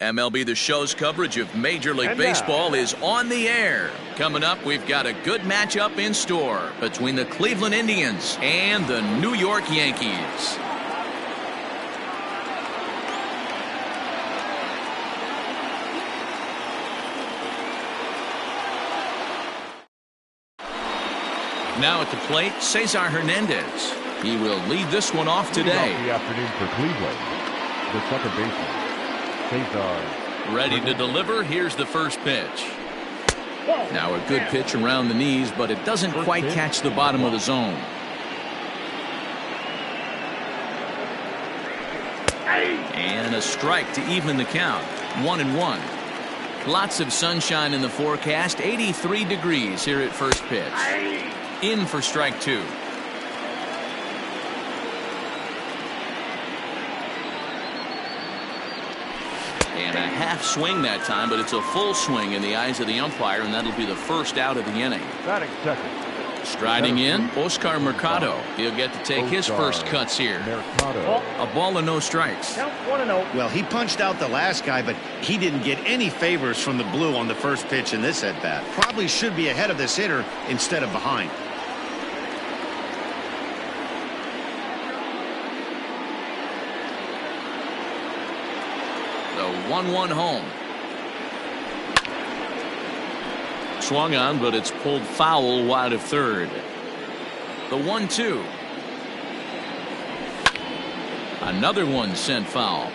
MLB The Show's coverage of Major League Baseball is on the air. Coming up, we've got a good matchup in store between the Cleveland Indians and the New York Yankees. Now at the plate, Cesar Hernandez. He will lead this one off today. The afternoon for Cleveland, the second baseman, Cesar. Ready to deliver. Here's the first pitch. Now a good pitch around the knees, but it doesn't quite catch the bottom of the zone. And a strike to even the count. 1-1. Lots of sunshine in the forecast. 83 degrees here at first pitch. In for strike two. And a half swing that time, but it's a full swing in the eyes of the umpire, and that'll be the first out of the inning. Striding in, Oscar Mercado. He'll get to take his first cuts here. A ball and no strikes. Well, he punched out the last guy, but he didn't get any favors from the blue on the first pitch in this at-bat. Probably should be ahead of this hitter instead of behind. The 1-1 home. Swung on, but it's pulled foul wide of third. The 1-2. Another one sent foul.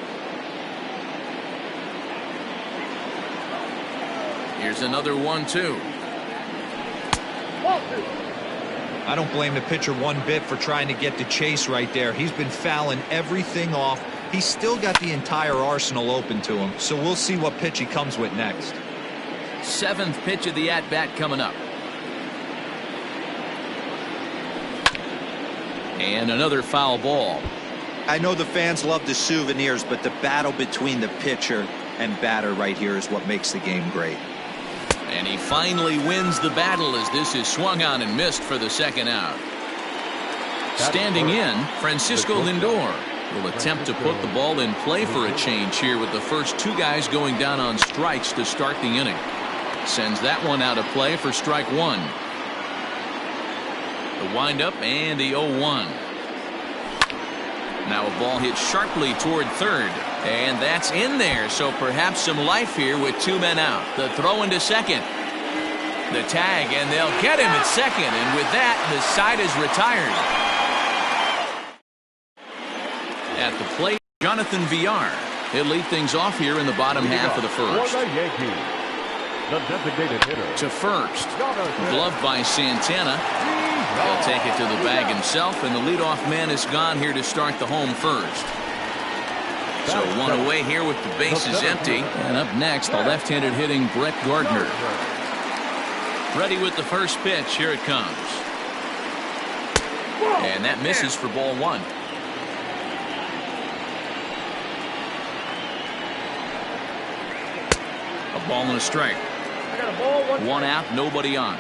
Here's another 1-2. I don't blame the pitcher one bit for trying to get the chase right there. He's been fouling everything off. He's still got the entire arsenal open to him, so we'll see what pitch he comes with next. Seventh pitch of the at-bat coming up. And another foul ball. I know the fans love the souvenirs, but the battle between the pitcher and batter right here is what makes the game great. And he finally wins the battle as this is swung on and missed for the second out. Standing in, Francisco Lindor will attempt to put the ball in play for a change here with the first two guys going down on strikes to start the inning. Sends that one out of play for strike one. The windup and the 0-1. Now a ball hit sharply toward third, and that's in there, so perhaps some life here with two men out. The throw into second. The tag, and they'll get him at second, and with that, the side is retired. At the plate, Jonathan Villar. He'll lead things off here in the bottom half of the first. The designated hitter. To first. Gloved by Santana. He'll take it to the bag himself, and the leadoff man is gone here to start the home first. So one away here with the bases empty. And up next, the left-handed hitting Brett Gardner. Ready with the first pitch. Here it comes. And that misses for ball one. A ball and a strike. One out, nobody on.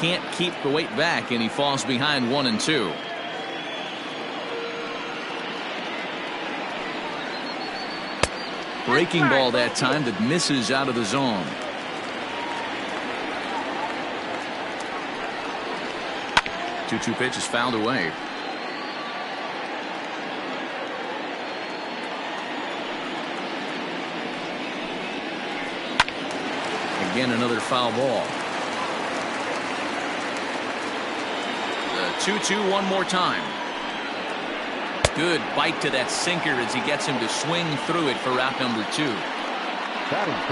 Can't keep the weight back, and he falls behind 1-2. Breaking ball that time that misses out of the zone. Two pitch is fouled away. Again, another foul ball. The 2-2 one more time. Good bite to that sinker as he gets him to swing through it for out number two.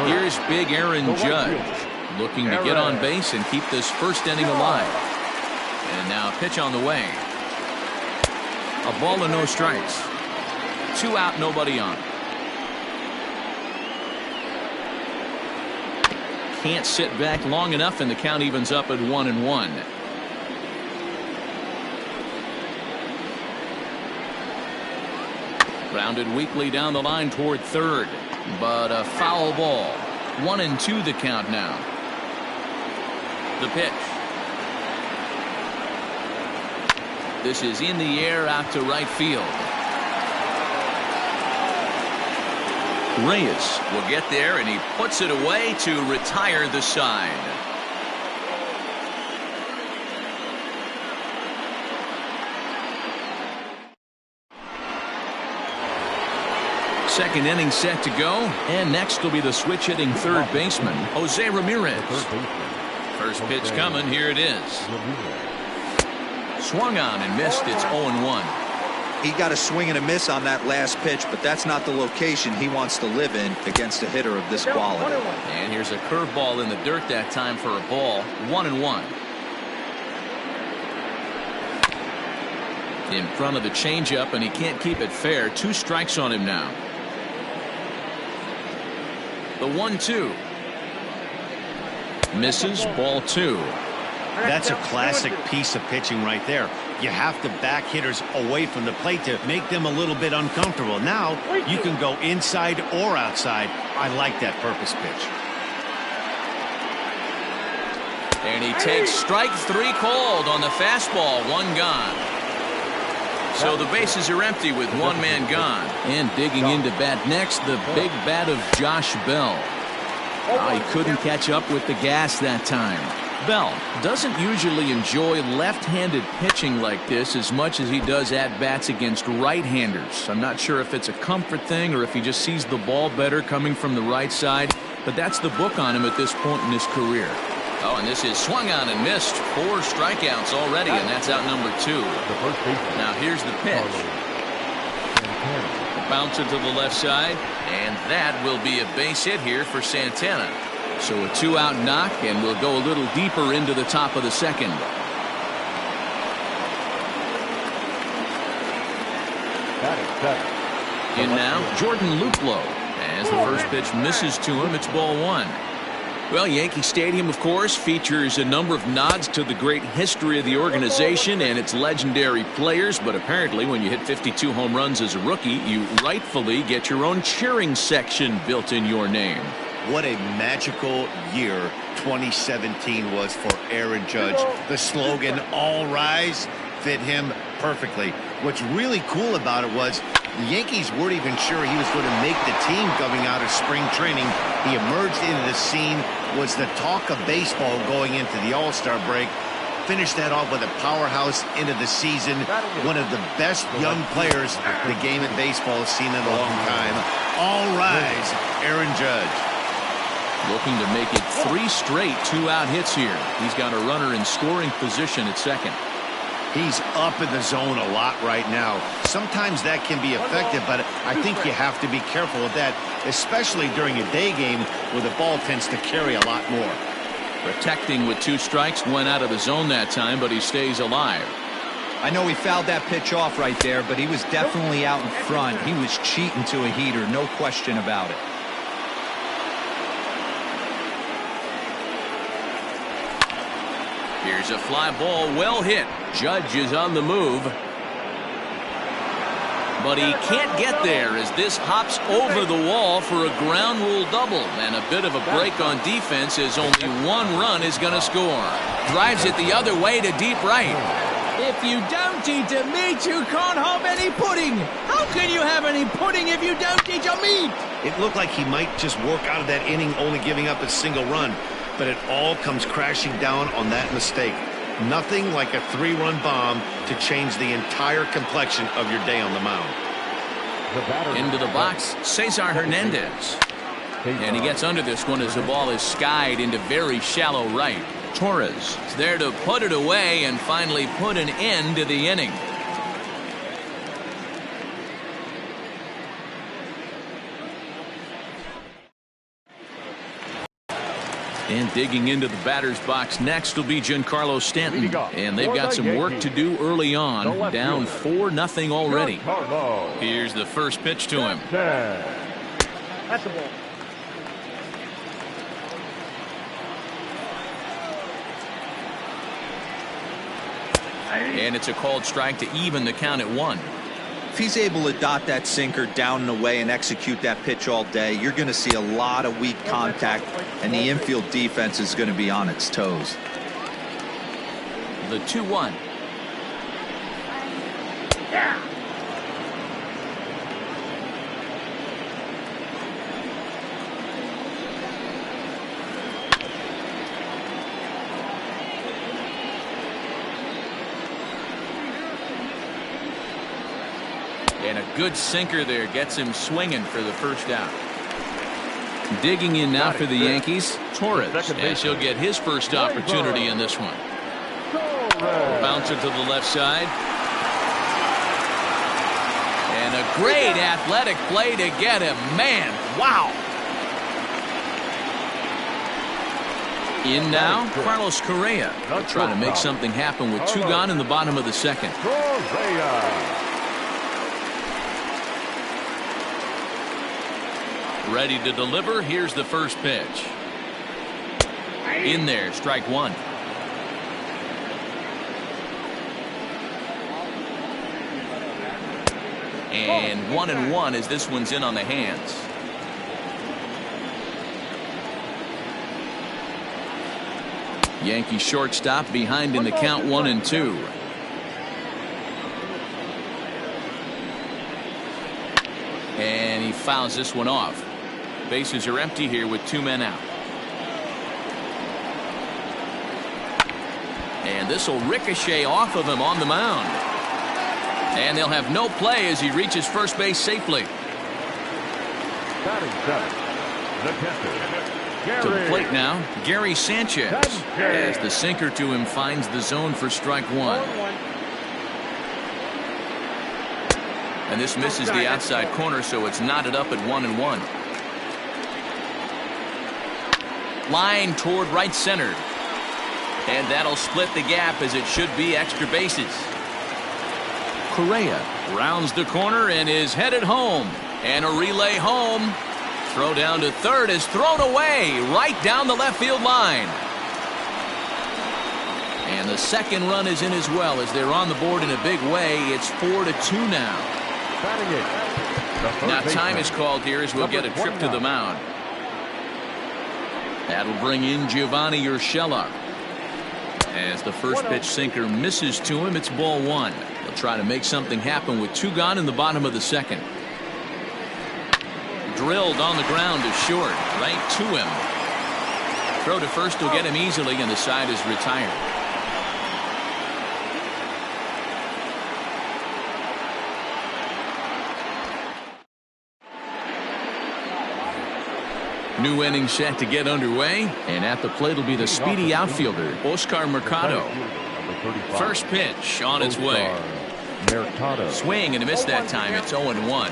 Here's big Aaron Judge looking to get on base and keep this first inning alive. And now a pitch on the way. A ball and no strikes. Two out, nobody on. Can't sit back long enough, and the count evens up at 1-1. Rounded weakly down the line toward third, but a foul ball. 1-2 the count now. The pitch. This is in the air out to right field. Reyes will get there, and he puts it away to retire the side. Second inning set to go, and next will be the switch-hitting third baseman, Jose Ramirez. First pitch coming, here it is. Swung on and missed, it's 0-1. He got a swing and a miss on that last pitch, but that's not the location he wants to live in against a hitter of this quality. And here's a curveball in the dirt that time for a ball. 1-1. In front of the changeup, and he can't keep it fair. 2 strikes on him now. The 1-2. Misses, ball 2. That's a classic piece of pitching right there. You have to back hitters away from the plate to make them a little bit uncomfortable. Now you can go inside or outside. I like that purpose pitch. And he takes strike 3 called on the fastball. 1 gone. So the bases are empty with 1 man gone. And digging into bat next, the big bat of Josh Bell. He couldn't catch up with the gas that time. Bell doesn't usually enjoy left-handed pitching like this as much as he does at-bats against right-handers. I'm not sure if it's a comfort thing or if he just sees the ball better coming from the right side, but that's the book on him at this point in his career. Oh, and this is swung on and missed. 4 strikeouts already, and that's out number 2. Now here's the pitch. Bouncer to the left side, and that will be a base hit here for Santana. So a 2-out knock, and we'll go a little deeper into the top of the second. In now, Jordan Luplow. As the first pitch misses to him, it's ball 1. Well, Yankee Stadium, of course, features a number of nods to the great history of the organization and its legendary players, but apparently when you hit 52 home runs as a rookie, you rightfully get your own cheering section built in your name. What a magical year 2017 was for Aaron Judge. The slogan, "All Rise," fit him perfectly. What's really cool about it was the Yankees weren't even sure he was going to make the team coming out of spring training. He emerged into the scene, was the talk of baseball going into the All-Star break. Finished that off with a powerhouse into the season. One of the best young players the game of baseball has seen in a long time. All rise, Aaron Judge. Looking to make it 3 straight 2-out hits here. He's got a runner in scoring position at second. He's up in the zone a lot right now. Sometimes that can be effective, but I think you have to be careful with that, especially during a day game where the ball tends to carry a lot more. Protecting with 2 strikes, went out of the zone that time, but he stays alive. I know he fouled that pitch off right there, but he was definitely out in front. He was cheating to a heater, no question about it. Here's a fly ball, well hit. Judge is on the move. But he can't get there as this hops over the wall for a ground rule double. And a bit of a break on defense as only 1 run is going to score. Drives it the other way to deep right. If you don't eat a meat, you can't have any pudding. How can you have any pudding if you don't eat your meat? It looked like he might just work out of that inning only giving up a single run. But it all comes crashing down on that mistake. Nothing like a 3-run bomb to change the entire complexion of your day on the mound. Into the box, Cesar Hernandez. And he gets under this one as the ball is skied into very shallow right. Torres is there to put it away and finally put an end to the inning. And digging into the batter's box next will be Giancarlo Stanton. And they've got some work to do early on. Down 4-0 already. Here's the first pitch to him. That's the ball. And it's a called strike to even the count at 1. If he's able to dot that sinker down and away and execute that pitch all day, you're going to see a lot of weak contact, and the infield defense is going to be on its toes. The 2-1. And a good sinker there gets him swinging for the first out. Digging in now for the Yankees, Torres, as he'll get his first opportunity in this one. Bouncer to the left side. And a great athletic play to get him. Man, wow. In now, Carlos Correa. They'll try to make something happen with 2 gone in the bottom of the second. Ready to deliver. Here's the first pitch. In there, strike 1. And 1-1 as this one's in on the hands. Yankee shortstop behind in the count 1-2. And he fouls this one off. Bases are empty here with 2 men out. And this will ricochet off of him on the mound. And they'll have no play as he reaches first base safely. To the plate now, Gary Sanchez, as the sinker to him finds the zone for strike 1. And this misses the outside corner, so it's knotted up at 1-1. Line toward right center. And that'll split the gap as it should be extra bases. Correa rounds the corner and is headed home. And a relay home. Throw down to third is thrown away right down the left field line. And the second run is in as well as they're on the board in a big way. It's 4-2 now. Now time is called here as we'll get a trip to the mound. That'll bring in Giovanni Urshela. As the first pitch sinker misses to him, it's ball 1. They'll try to make something happen with 2 gone in the bottom of the second. Drilled on the ground to short, right to him. Throw to first will get him easily, and the side is retired. New inning set to get underway, and at the plate will be the speedy outfielder, Oscar Mercado. First pitch on its way. Swing and a miss that time. It's 0-1.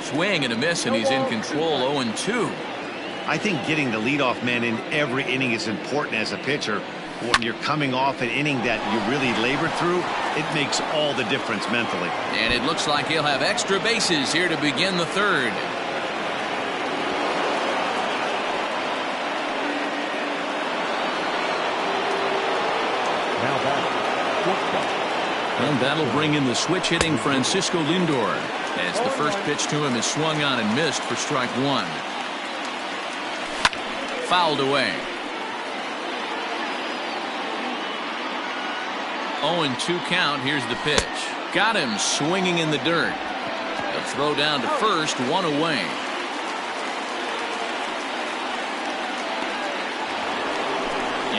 Swing and a miss, and he's in control. 0-2. I think getting the leadoff man in every inning is important as a pitcher. When you're coming off an inning that you really labored through, it makes all the difference mentally. And it looks like he'll have extra bases here to begin the third. And that'll bring in the switch hitting Francisco Lindor, as the first pitch to him is swung on and missed for strike 1. Fouled away. 0-2 count. Here's the pitch. Got him swinging in the dirt. A throw down to first, 1 away.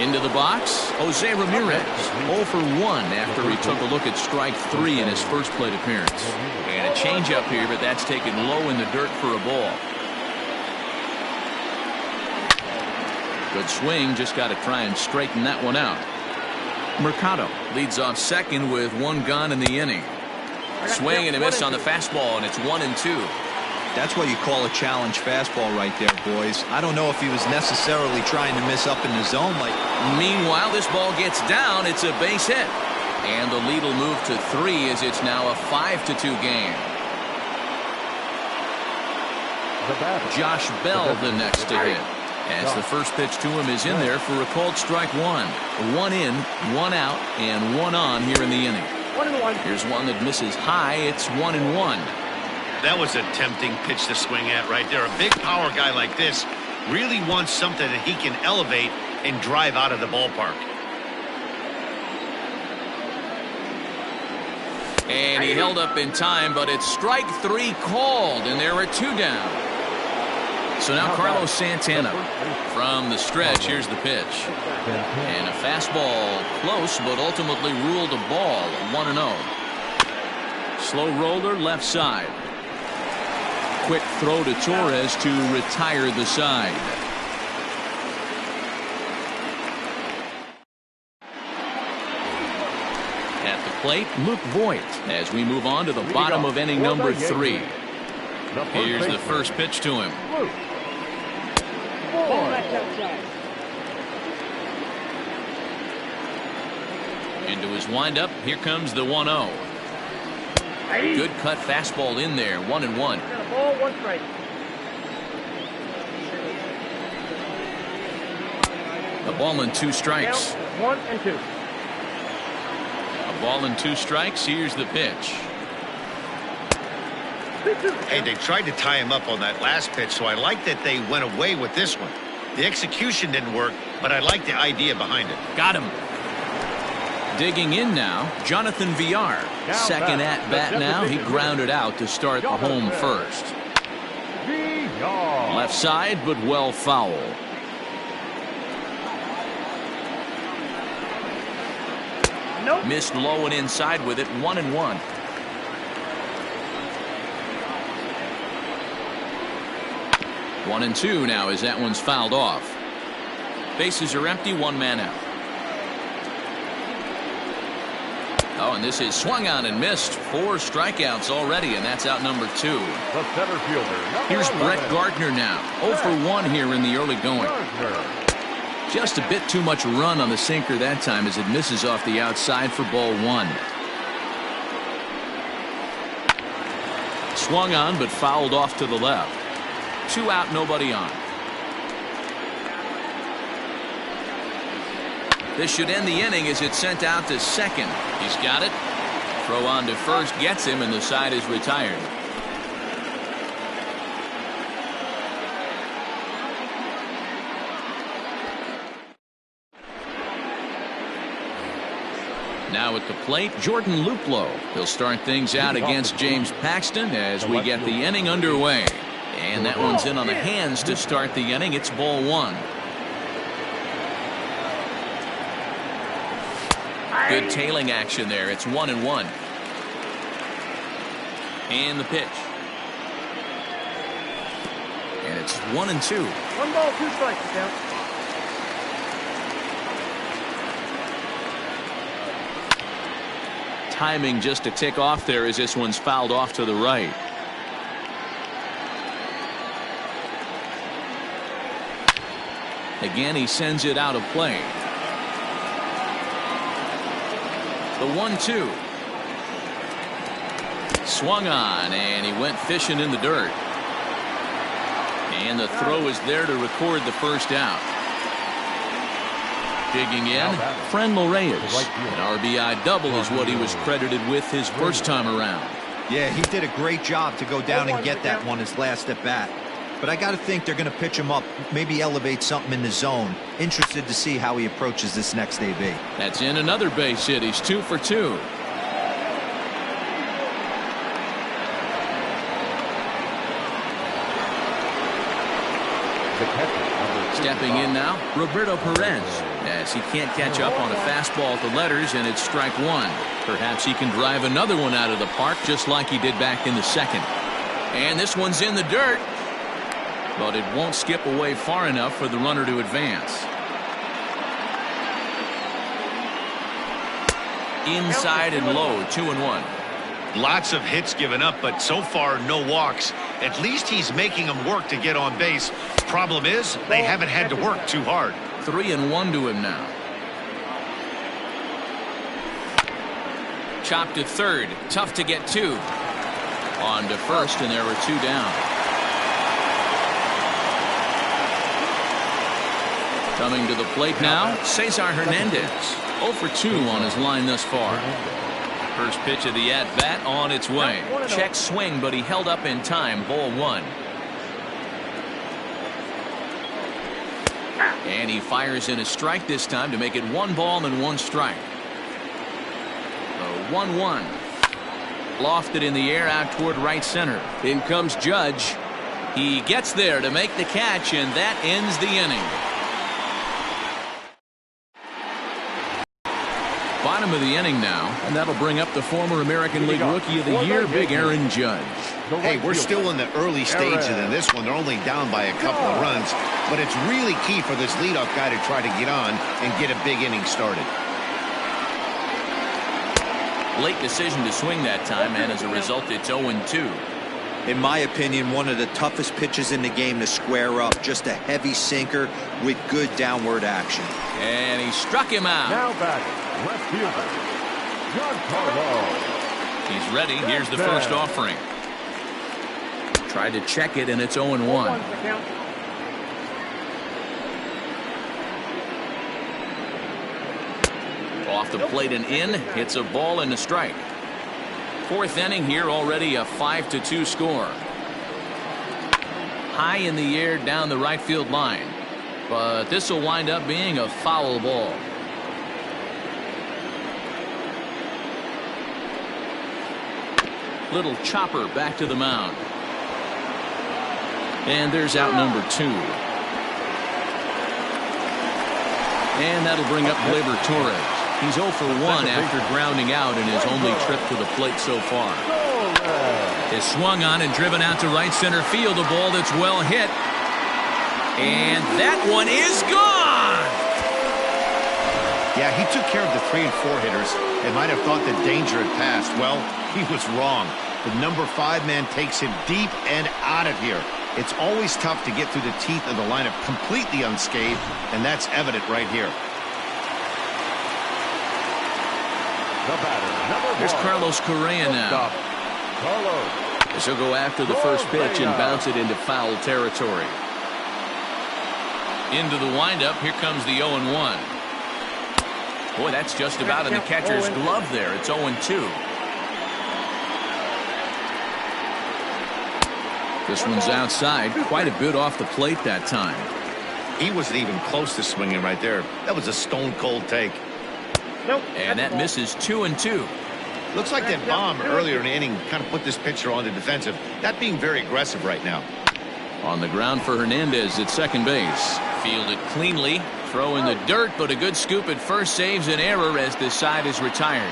Into the box, Jose Ramirez. 0 for 1 after he took a look at strike 3 in his first plate appearance. And a changeup here, but that's taken low in the dirt for a ball. Good swing, just got to try and straighten that one out. Mercado leads off second with 1 gone in the inning. Swing and a miss on the fastball, and it's 1-2. That's what you call a challenge fastball right there, boys. I don't know if he was necessarily trying to miss up in the zone. Meanwhile, this ball gets down. It's a base hit. And the lead will move to 3 as it's now a 5-2 game. Josh Bell the next to hit. As the first pitch to him is in there for a called strike 1. 1 in, 1 out, and 1 on here in the inning. Here's one that misses high. It's 1-1. That was a tempting pitch to swing at right there. A big power guy like this really wants something that he can elevate and drive out of the ballpark. And he held up in time, but it's strike 3 called, and there are 2 down. So now Carlos Santana from the stretch. Here's the pitch. And a fastball close, but ultimately ruled a ball. 1-0. Slow roller left side. Quick throw to Torres to retire the side. At the plate, Luke Voigt as we move on to the bottom of inning number 3. Here's the first pitch to him. Into his windup. Here comes the 1-0. Good cut fastball in there. 1-1. A ball and 2 strikes. 1-2. A ball and 2 strikes. Here's the pitch. Hey, they tried to tie him up on that last pitch, so I like that they went away with this one. The execution didn't work, but I like the idea behind it. Got him. Digging in now, Jonathan Villar. Second at bat now. He grounded out to start the home first. Left side, but well foul. Missed low and inside with it. 1-1. One and 2 now as that one's fouled off. Bases are empty. 1 man out. Oh, and this is swung on and missed. 4 strikeouts already, and that's out number 2. The center fielder. Here's Brett Gardner now. 0 for 1 here in the early going. Just a bit too much run on the sinker that time as it misses off the outside for ball 1. Swung on but fouled off to the left. 2 out, nobody on. This should end the inning as it's sent out to second. He's got it. Throw on to first gets him, and the side is retired. Now at the plate, Jordan Luplow. He'll start things out against James Paxton as we get the inning underway. And that one's in on the hands to start the inning. It's ball 1. Good tailing action there. It's 1-1. And the pitch. And it's 1-2. 1 ball, 2 strikes. Count. Timing just a tick off there as this one's fouled off to the right. Again, he sends it out of play. The 1-2. Swung on, and he went fishing in the dirt. And the throw is there to record the first out. Digging in, Frenlo Reyes. An RBI double is what he was credited with his first time around. Yeah, he did a great job to go down and get that one his last at bat. But I got to think they're going to pitch him up, maybe elevate something in the zone. Interested to see how he approaches this next AB. That's in another base hit. He's 2 for 2. Stepping in now, Roberto Perez, as he can't catch up on a fastball at the letters, and it's strike 1. Perhaps he can drive another one out of the park just like he did back in the second. And this one's in the dirt, but it won't skip away far enough for the runner to advance. Inside and low, 2-1. Lots of hits given up, but so far no walks. At least he's making them work to get on base. Problem is, they haven't had to work too hard. 3-1 to him now. Chopped to third. Tough to get 2. On to first, and there were 2 down. Coming to the plate now, Cesar Hernandez. 0 for 2 on his line thus far. First pitch of the at-bat on its way. Check swing, but he held up in time. Ball 1. And he fires in a strike this time to make it 1 ball and 1 strike. 1-1. Lofted in the air out toward right center. In comes Judge. He gets there to make the catch, and that ends the inning. Bottom of the inning now, and that'll bring up the former American League Rookie of the Year, Big Aaron Judge. Hey, we're still in the early stages of this one. They're only down by a couple of runs, but it's really key for this leadoff guy to try to get on and get a big inning started. Late decision to swing that time, and as a result, it's 0-2. In my opinion, one of the toughest pitches in the game to square up. Just a heavy sinker with good downward action. And he struck him out. Now batting, left fielder, Giancarlo. He's ready. Here's the first offering. Tried to check it, and it's 0-1. Off the plate and in. Hits a ball and a strike. Fourth inning here, already a 5-2 score. High in the air down the right field line. But this will wind up being a foul ball. Little chopper back to the mound. And there's out number 2. And that'll bring up Gleyber Torres. He's 0 for 1 after grounding out in his only trip to the plate so far. Is swung on and driven out to right center field. A ball that's well hit. And that one is gone! Yeah, he took care of the 3 and 4 hitters and might have thought the danger had passed. Well, he was wrong. The number 5 man takes him deep and out of here. It's always tough to get through the teeth of the lineup completely unscathed, and that's evident right here. The batter, Here's Carlos Correa now. Carlos. As he'll go after the first pitch and bounce it into foul territory. Into the windup. Here comes the 0-1. Boy, that's just about in the catcher's glove there. It's 0-2. This one's outside. Quite a bit off the plate that time. He wasn't even close to swinging right there. That was a stone-cold take. Nope. And that misses 2-2. Looks like that bomb earlier in the inning kind of put this pitcher on the defensive. That being very aggressive right now. On the ground for Hernandez at second base. Fielded cleanly. Throw in the dirt, but a good scoop at first saves an error as this side is retired.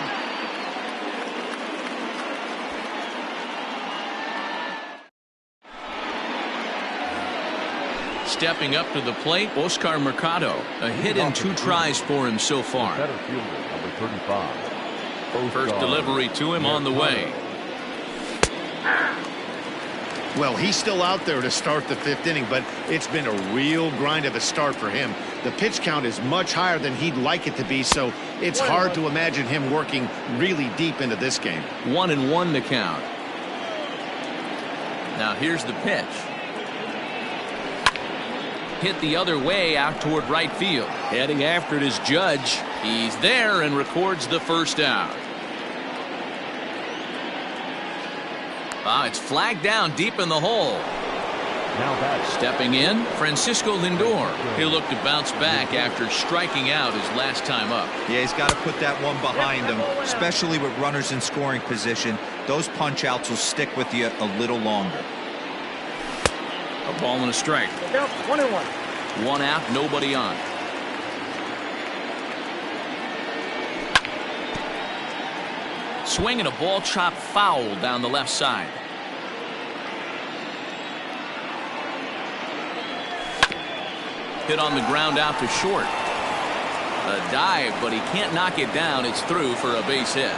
Stepping up to the plate, Oscar Mercado. A hit in 2 tries for him so far. Center fielder, number 35. First delivery to him on the way. Well, he's still out there to start the 5th inning, but it's been a real grind of a start for him. The pitch count is much higher than he'd like it to be, so it's hard to imagine him working really deep into this game. 1-1 the count. Now here's the pitch. Hit the other way out toward right field. Heading after it is Judge. He's there and records the first out. It's flagged down deep in the hole. Now batting. Stepping in, Francisco Lindor. He'll look to bounce back after striking out his last time up. Yeah, he's got to put that one behind him, especially with runners in scoring position. Those punch outs will stick with you a little longer. A ball and a strike. 1-1. 1 out, nobody on. Swing and a ball chopped foul down the left side. Hit on the ground out to short. A dive, but he can't knock it down. It's through for a base hit.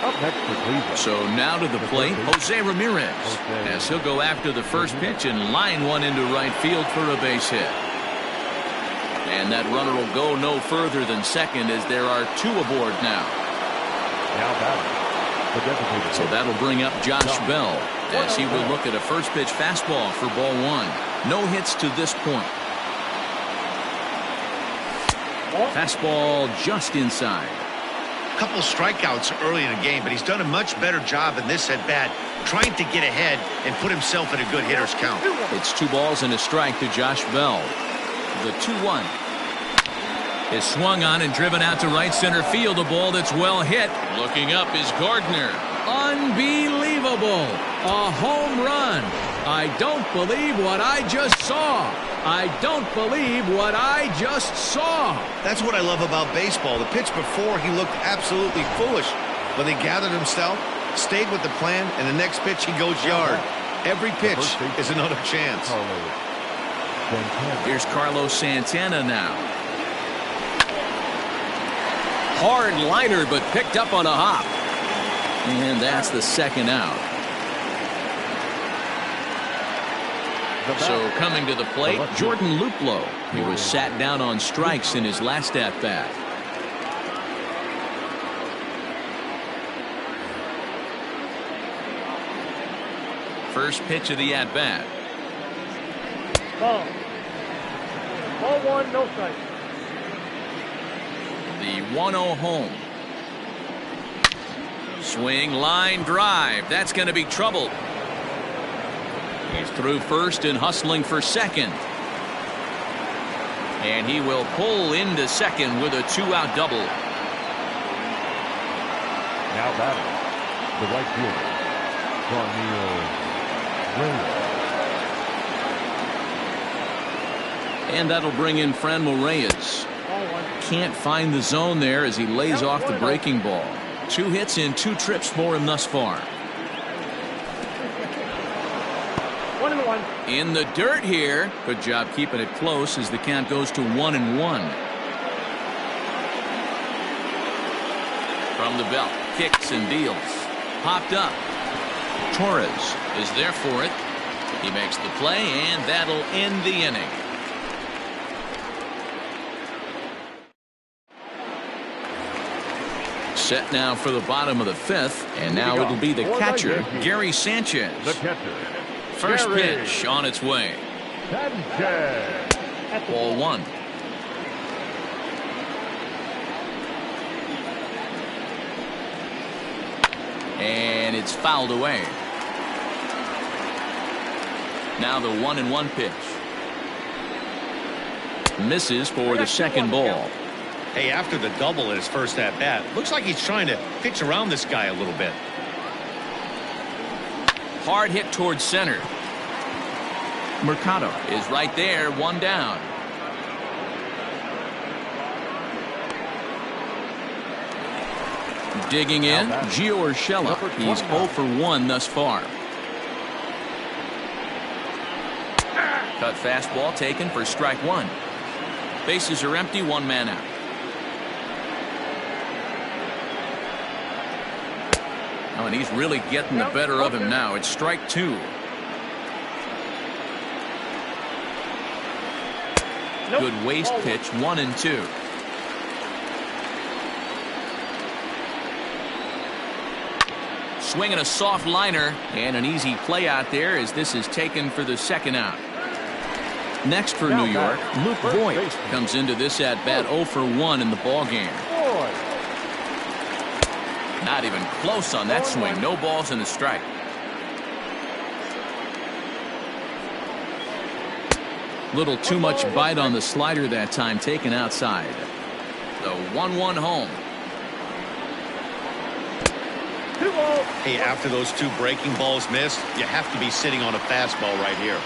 Up next for Cleveland. So now to the plate, Jose Ramirez, as he'll go after the first pitch and line one into right field for a base hit. And that runner will go no further than second as there are 2 aboard now. Now batting. The designated So hitter. that'll bring up Josh Bell as he will look at a first pitch fastball for ball 1. No hits to this point. Fastball just inside. Couple strikeouts early in the game, but he's done a much better job in this at bat trying to get ahead and put himself in a good hitter's count. It's 2 balls and a strike to Josh Bell. The 2-1. Is swung on and driven out to right center field. A ball that's well hit. Looking up is Gardner. Unbelievable. A home run. I don't believe what I just saw. I don't believe what I just saw. That's what I love about baseball. The pitch before, he looked absolutely foolish. But he gathered himself, stayed with the plan, and the next pitch he goes yard. Every pitch is another chance. Here's Carlos Santana now. Hard liner, but picked up on a hop. And that's the second out. So coming to the plate, Jordan Luplow. He was sat down on strikes in his last at-bat. First pitch of the at-bat. Ball. Ball one, no strike. The 1-0 home. Swing, line, drive. That's going to be trouble. He's through first and hustling for second. And he will pull into second with a 2-out double. Now batting, the right fielder, Reyes. And that'll bring in Franmil Reyes. Can't find the zone there as he lays off the breaking ball. 2 hits in 2 trips for him thus far. 1-1. In the dirt here. Good job keeping it close as the count goes to 1-1. From the belt, kicks and deals. Popped up. Torres is there for it. He makes the play, and that'll end the inning. Set now for the bottom of the 5th, and now it'll be the catcher, Gary Sanchez. The catcher. First Gary pitch on its way. Sanchez. Ball 1. And it's fouled away. Now the 1-1 pitch. Misses for the second ball. Hey, after the double at his first at-bat, looks like he's trying to pitch around this guy a little bit. Hard hit towards center. Mercado is right there, 1 down. Digging in, Gio Urshela. He's 0 for 1 thus far. Cut fastball taken for strike 1. Bases are empty, 1 man out. Oh, and he's really getting the better of him now. It's strike 2. Good waist pitch, 1-2. Swinging a soft liner, and an easy play out there as this is taken for the second out. Next for New York, Luke Voigt comes into this at-bat 0 for 1 in the ballgame. Not even close on that swing. No balls and a strike. Little too much bite on the slider that time, taken outside. The 1-1 home. Hey, after those 2 breaking balls missed, you have to be sitting on a fastball right here.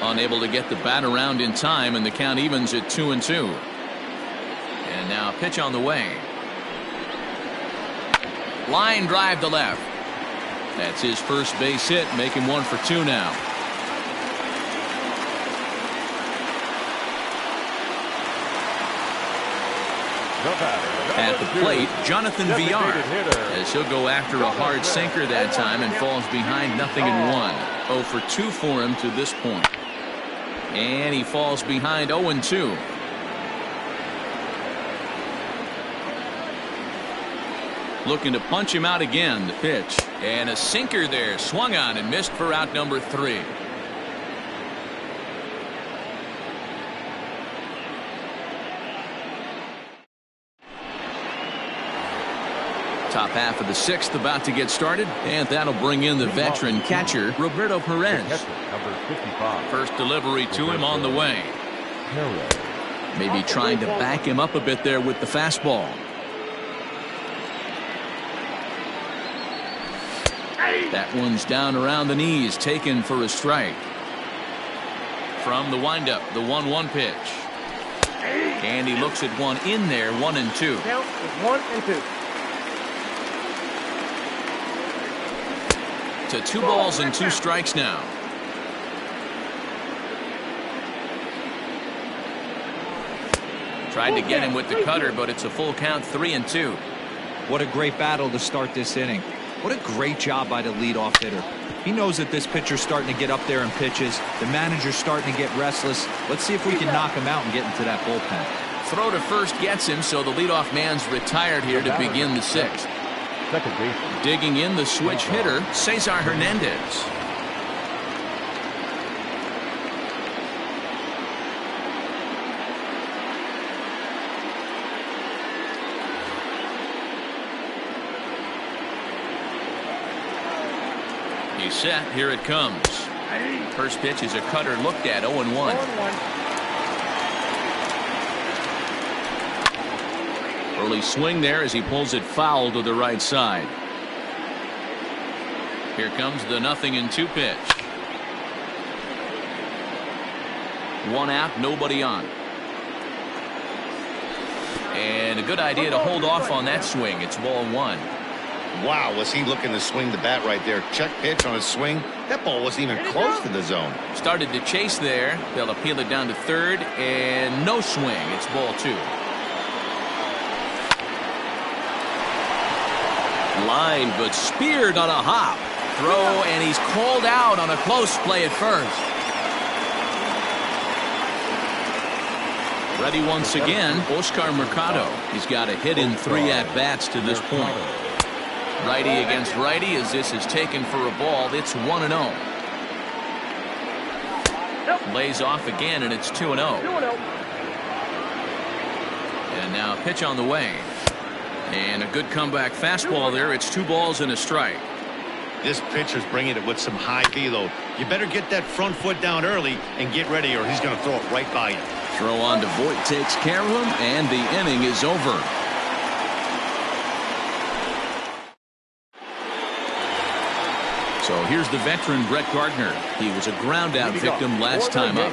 Unable to get the bat around in time, and the count evens at 2-2. And now pitch on the way. Line drive to left. That's his first base hit, making 1 for 2 now. At the plate, Jonathan Villar, as he'll go after a hard sinker that time and falls behind 0-1. 0 for 2 for him to this point. And he falls behind 0-2. Looking to punch him out again. The pitch. And a sinker there. Swung on and missed for out number 3. Top half of the sixth about to get started, and that'll bring in the veteran catcher, Roberto Perez. Number 55. First delivery to him on the way. Maybe trying to back him up a bit there with the fastball. That one's down around the knees, taken for a strike. From the windup, the 1-1 pitch. And he looks at one in there, 1-2. Count is 1 and 2. To 2 balls and 2 strikes now. Tried to get him with the cutter, but it's a full count, 3-2. What a great battle to start this inning. What a great job by the leadoff hitter. He knows that this pitcher's starting to get up there in pitches. The manager's starting to get restless. Let's see if we can knock him out and get into that bullpen. Throw to first gets him, so the leadoff man's retired here to begin the sixth. Second baseman. Digging in the switch hitter, Cesar Hernandez. He's set. Here it comes. First pitch is a cutter looked at, 0-1. Early swing there as he pulls it foul to the right side. Here comes the 0-2 pitch. 1 out, nobody on. And a good idea to hold off on that swing. It's ball 1. Wow, was he looking to swing the bat right there? Check pitch on a swing. That ball wasn't even close to the zone. Started to chase there. They'll appeal it down to third, and no swing. It's ball 2. Line, but speared on a hop. Throw, and he's called out on a close play at first. Ready once again, Oscar Mercado. He's got a hit in 3 at-bats to this point. Righty against righty as this is taken for a ball. It's 1-0. Lays off again, and it's 2-0. And now pitch on the way. And a good comeback fastball there. It's 2 balls and a strike. This pitcher's bringing it with some high velo. You better get that front foot down early and get ready, or he's going to throw it right by you. Throw on to Voit takes care of him, and the inning is over. So here's the veteran Brett Gardner. He was a ground out victim last time up.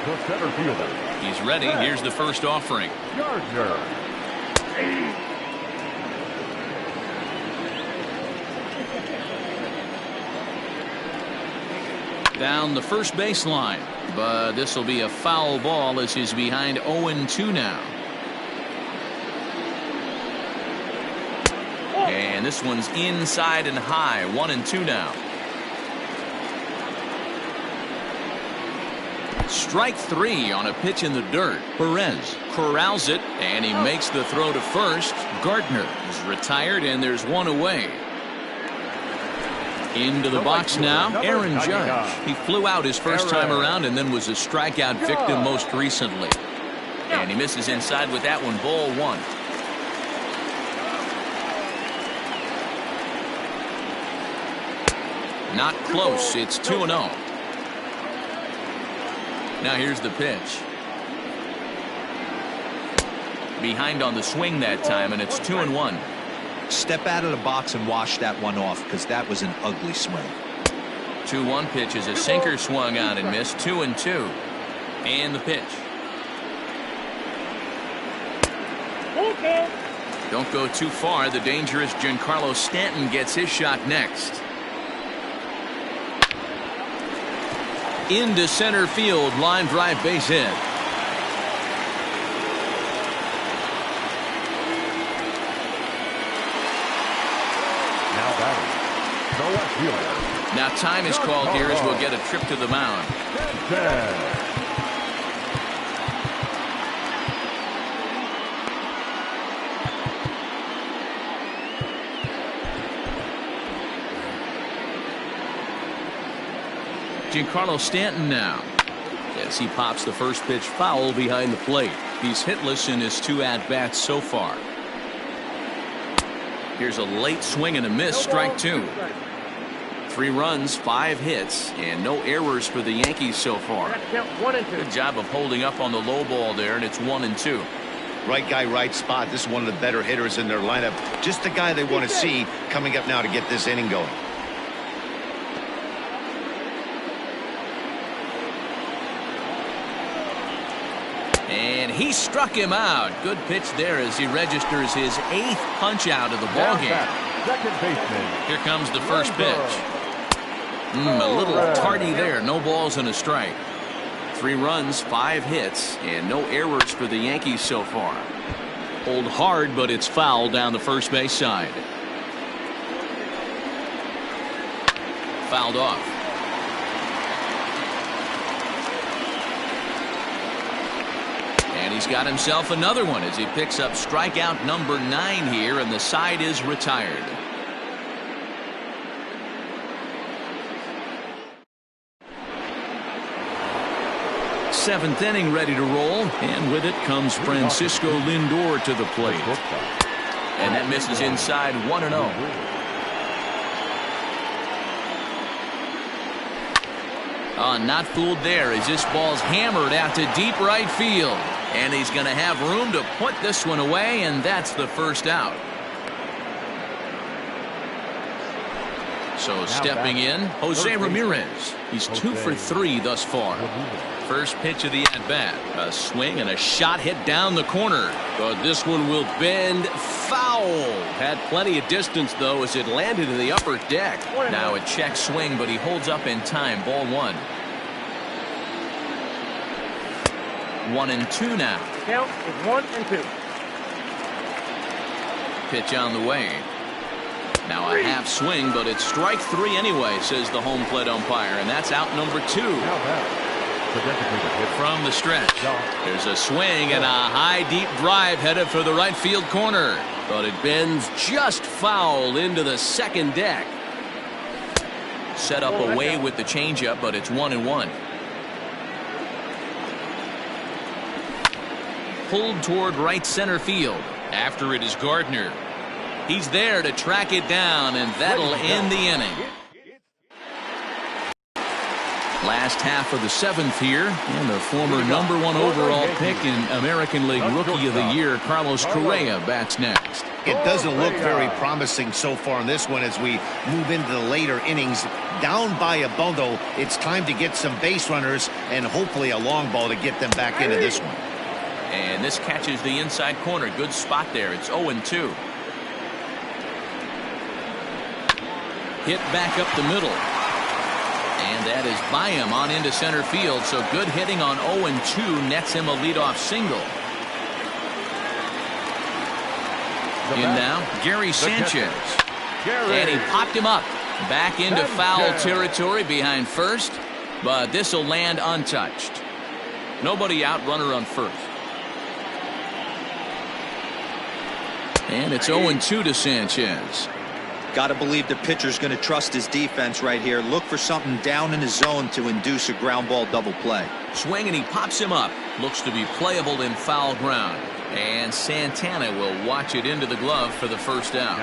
The center fielder. He's ready. Here's the first offering. Gardner. Down the first baseline, but this will be a foul ball as he's behind 0-2 now. And this one's inside and high, 1-2 now. Strike 3 on a pitch in the dirt. Perez corrals it, and he makes the throw to first. Gardner is retired, and there's 1 away. Into the box now, Aaron Judge. He flew out his first time around and then was a strikeout victim most recently. And he misses inside with that one, ball 1. Not close. It's 2-0. Now here's the pitch. Behind on the swing that time, and it's 2-1. Step out of the box and wash that one off, because that was an ugly swing. 2-1 pitch is a sinker swung out and missed. 2-2. And the pitch. Don't go too far. The dangerous Giancarlo Stanton gets his shot next. Into center field, line drive, base hit. Now time is called here as we'll get a trip to the mound. Giancarlo Stanton now. As he pops the first pitch foul behind the plate. He's hitless in his 2 at-bats so far. Here's a late swing and a miss, strike two. 3 runs, 5 hits, and no errors for the Yankees so far. Good job of holding up on the low ball there, and it's 1-2. Right guy, right spot. This is one of the better hitters in their lineup. Just the guy they want to see coming up now to get this inning going. And he struck him out. Good pitch there as he registers his 8th punch out of the ballgame. Second baseman. Here comes the first pitch. A little tardy there. No balls and a strike. 3 runs, 5 hits, and no errors for the Yankees so far. Hold hard, but it's foul down the first base side. Fouled off. And he's got himself another one as he picks up strikeout number 9 here, and the side is retired. Seventh inning ready to roll, and with it comes Francisco Lindor to the plate. And that misses inside 1-0. Not fooled there as this ball's hammered out to deep right field. And he's going to have room to put this one away, and that's the first out. So stepping in, Jose Ramirez. He's 2 for 3 thus far. First pitch of the at-bat. A swing and a shot hit down the corner. But this one will bend foul. Had plenty of distance, though, as it landed in the upper deck. Now a check swing, but he holds up in time. Ball 1. 1-2 now. Count is 1-2. Pitch on the way. Now a half swing, but it's strike 3 anyway, says the home plate umpire, and that's out number 2. From the stretch, there's a swing and a high deep drive headed for the right field corner, but it bends just foul into the second deck. Set up away with the changeup, but it's 1-1. Pulled toward right center field. After it is Gardner. He's there to track it down, and that'll end the inning. Last half of the 7th here, and the former number 1 overall pick in American League Rookie of the Year, Carlos Correa, bats next. It doesn't look very promising so far in this one as we move into the later innings. Down by a bundle, it's time to get some base runners and hopefully a long ball to get them back into this one. And this catches the inside corner. Good spot there. It's 0-2. Hit back up the middle. And that is by him on into center field. So good hitting on 0-2 nets him a leadoff single. In now, Gary Sanchez. And he popped him up. Back into foul territory behind first. But this will land untouched. Nobody out, runner on first. And it's 0-2 to Sanchez. Got to believe the pitcher's going to trust his defense right here. Look for something down in his zone to induce a ground ball double play. Swing and he pops him up. Looks to be playable in foul ground. And Santana will watch it into the glove for the first out.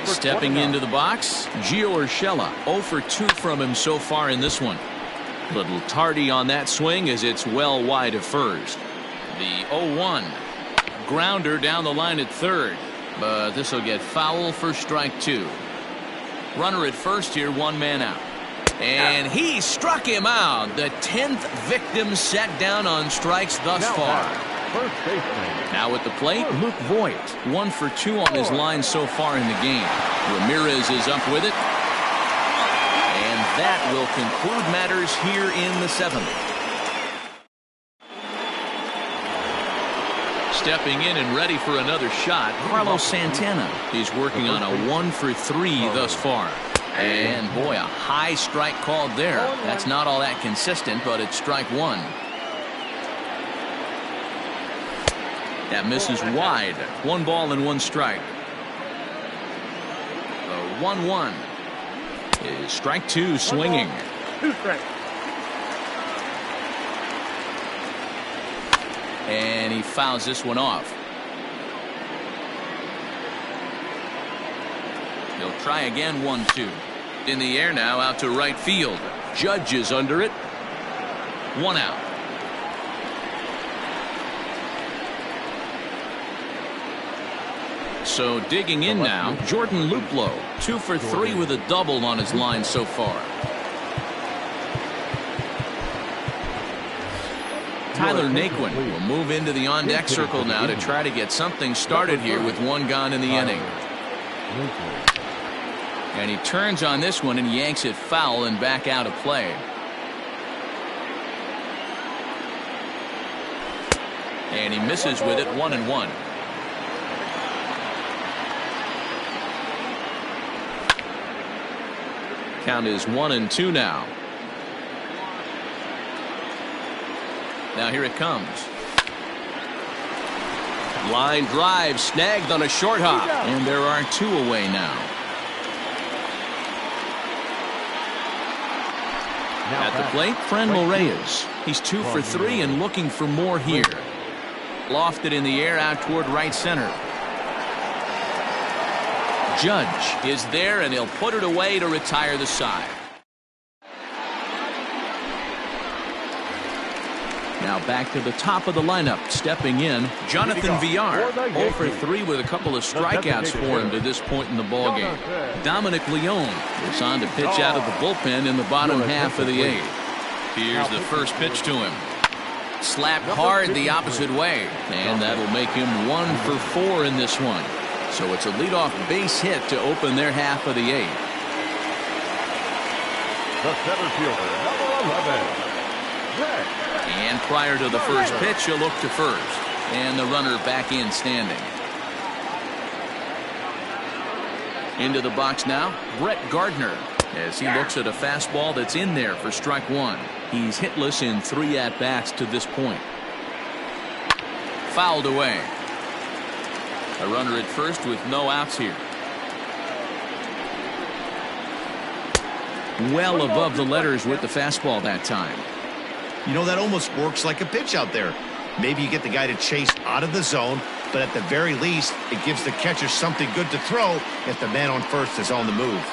Stepping into the box, Gio Urshela. 0 for 2 from him so far in this one. Little tardy on that swing as it's well wide of first. The 0-1. Grounder down the line at third. But this will get foul for strike 2. Runner at first here, 1 man out. And he struck him out. The 10th victim set down on strikes thus far. Now at the plate, Luke Voigt. 1 for 2 on his line so far in the game. Ramirez is up with it. And that will conclude matters here in the 7th. Stepping in and ready for another shot, Carlos Santana. He's working on a 1 for 3 thus far. And boy, a high strike called there. That's not all that consistent, but it's strike 1. That misses wide. 1 ball and 1 strike. The 1-1 is strike 2 swinging. 2 strikes. And he fouls this one off. He'll try again, 1-2. In the air now, out to right field. Judge is under it. 1 out. So digging in now, Jordan Luplow, 2 for 3 with a double on his line so far. Tyler Naquin will move into the on-deck circle now to try to get something started here with 1 gone in the inning. And he turns on this one and yanks it foul and back out of play. And he misses with it, 1-1. Count is 1-2 now. Now here it comes. Line drive snagged on a short hop. And there are 2 away now. At the plate, Franmil Reyes. He's 2 for 3 and looking for more here. Lofted in the air out toward right center. Judge is there, and he'll put it away to retire the side. Now back to the top of the lineup. Stepping in, Jonathan Villar. 0 for 3 with a couple of strikeouts for him to this point in the ballgame. Dominic Leone is on to pitch out of the bullpen in the bottom half of the 8th. Here's the first pitch to him. Slapped hard the opposite way, and that'll make him 1 for 4 in this one. So it's a leadoff base hit to open their half of the 8th. The center fielder, number 11. And prior to the first pitch, he'll look to first. And the runner back in standing. Into the box now, Brett Gardner, as he looks at a fastball that's in there for strike 1. He's hitless in 3 at-bats to this point. Fouled away. A runner at first with no outs here. Well above the letters with the fastball that time. You know, that almost works like a pitch out there. Maybe you get the guy to chase out of the zone, but at the very least, it gives the catcher something good to throw if the man on first is on the move.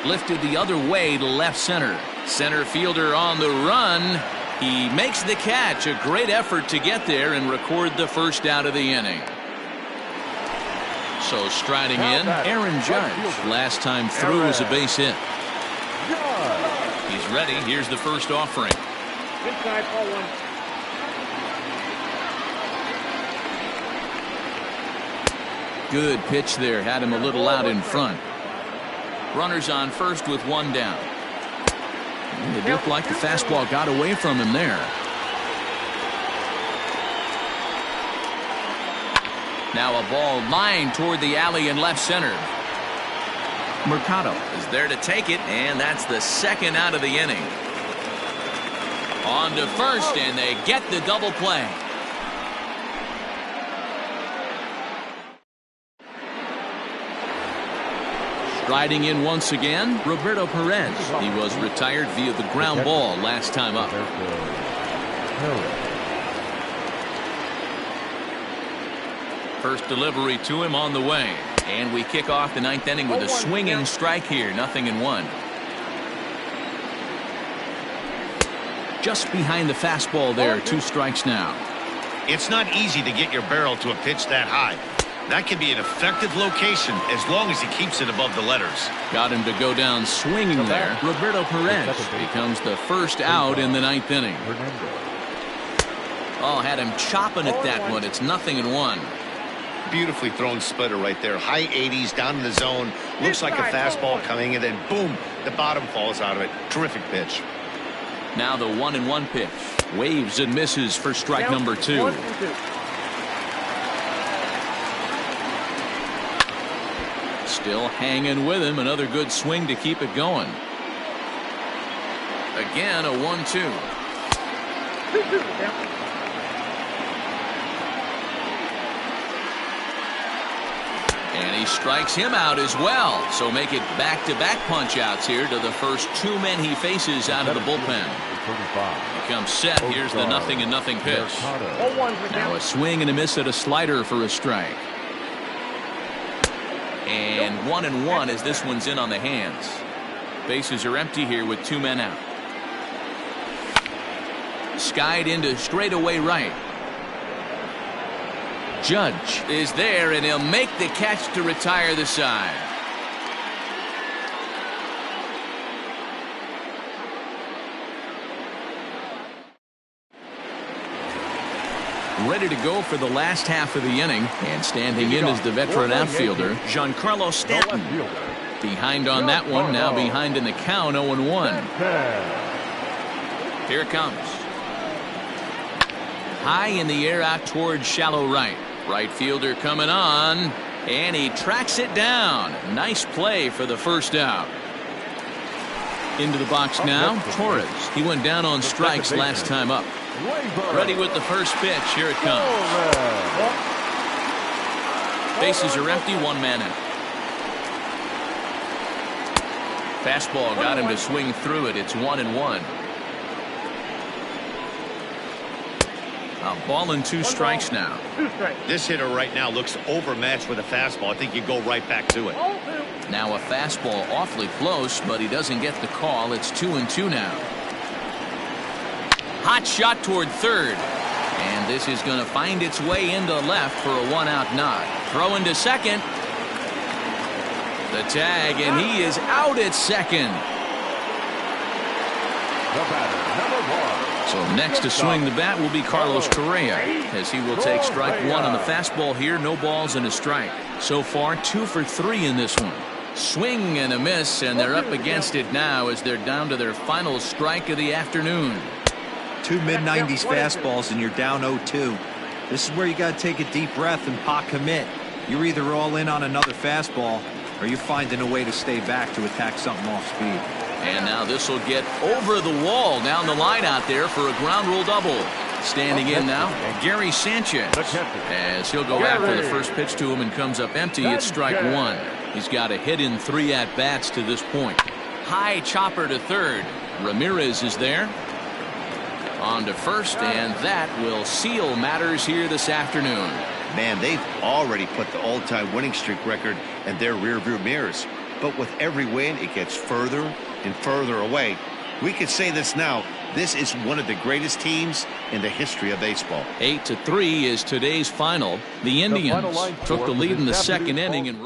Lifted the other way to left center. Center fielder on the run. He makes the catch. A great effort to get there and record the first out of the inning. So striding in, Aaron Judge. Last time through was a base hit. He's ready. Here's the first offering. Inside, ball 1. Good pitch there. Had him a little out in front. Runners on first with 1 down. And it looked like the fastball got away from him there. Now a ball lined toward the alley in left center. Mercado is there to take it, and that's the second out of the inning. On to first, and they get the double play. Striding in once again, Roberto Perez. He was retired via the ground ball last time up. First delivery to him on the way. And we kick off the 9th inning with a swinging strike here. 0-1. Just behind the fastball there. 2 strikes now. It's not easy to get your barrel to a pitch that high. That can be an effective location as long as he keeps it above the letters. Got him to go down swinging there. Roberto Perez becomes the first out in the 9th inning. Oh, had him chopping at that one. It's 0-1. Beautifully thrown splitter right there. High 80s down in the zone. Looks like a fastball coming, and then boom, the bottom falls out of it. Terrific pitch. Now the 1-1 pitch. Waves and misses for strike number 2. Still hanging with him. Another good swing to keep it going. Again, a 1-2. And he strikes him out as well. So make it back-to-back punch-outs here to the first 2 men he faces out of the bullpen. He comes set. Here's the 0-0 pitch. Now a swing and a miss at a slider for a strike. And 1-1 as this one's in on the hands. Bases are empty here with 2 men out. Skied into straightaway right. Judge is there, and he'll make the catch to retire the side. Ready to go for the last half of the inning, and standing in is the veteran outfielder, Giancarlo Stanton. Behind on that one, now behind in the count, 0-1. Here it comes. High in the air out towards shallow right. Right fielder coming on, and he tracks it down. Nice play for the first out. Into the box now, Torres. He went down on strikes last time up. Ready with the first pitch. Here it comes. Bases are empty, 1 man out. Fastball got him to swing through it. It's 1-1. A ball and 2 strikes now. This hitter right now looks overmatched with a fastball. I think you go right back to it. Now a fastball awfully close, but he doesn't get the call. It's 2-2 now. Hot shot toward third. And this is going to find its way into left for a 1-out knock. Throw into second. The tag, and he is out at second. The batter, number 1. So next to swing the bat will be Carlos Correa, as he will take strike 1 on the fastball here. No balls and a strike. So far 2 for 3 in this one. Swing and a miss, and they're up against it now as they're down to their final strike of the afternoon. 2 mid-90s fastballs and you're down 0-2. This is where you got to take a deep breath and pot commit. You're either all in on another fastball or you're finding a way to stay back to attack something off speed. And now this will get over the wall down the line out there for a ground rule double. Standing in now, Gary Sanchez, as he'll go after the first pitch to him and comes up empty. It's strike 1. He's got a hit in 3 at-bats to this point. High chopper to third. Ramirez is there. On to first, and that will seal matters here this afternoon. Man, they've already put the all-time winning streak record in their rearview mirrors. But with every win, it gets further and further away. We could say this now. This is one of the greatest teams in the history of baseball. 8-3 is today's final. The Indians took the lead in the second inning and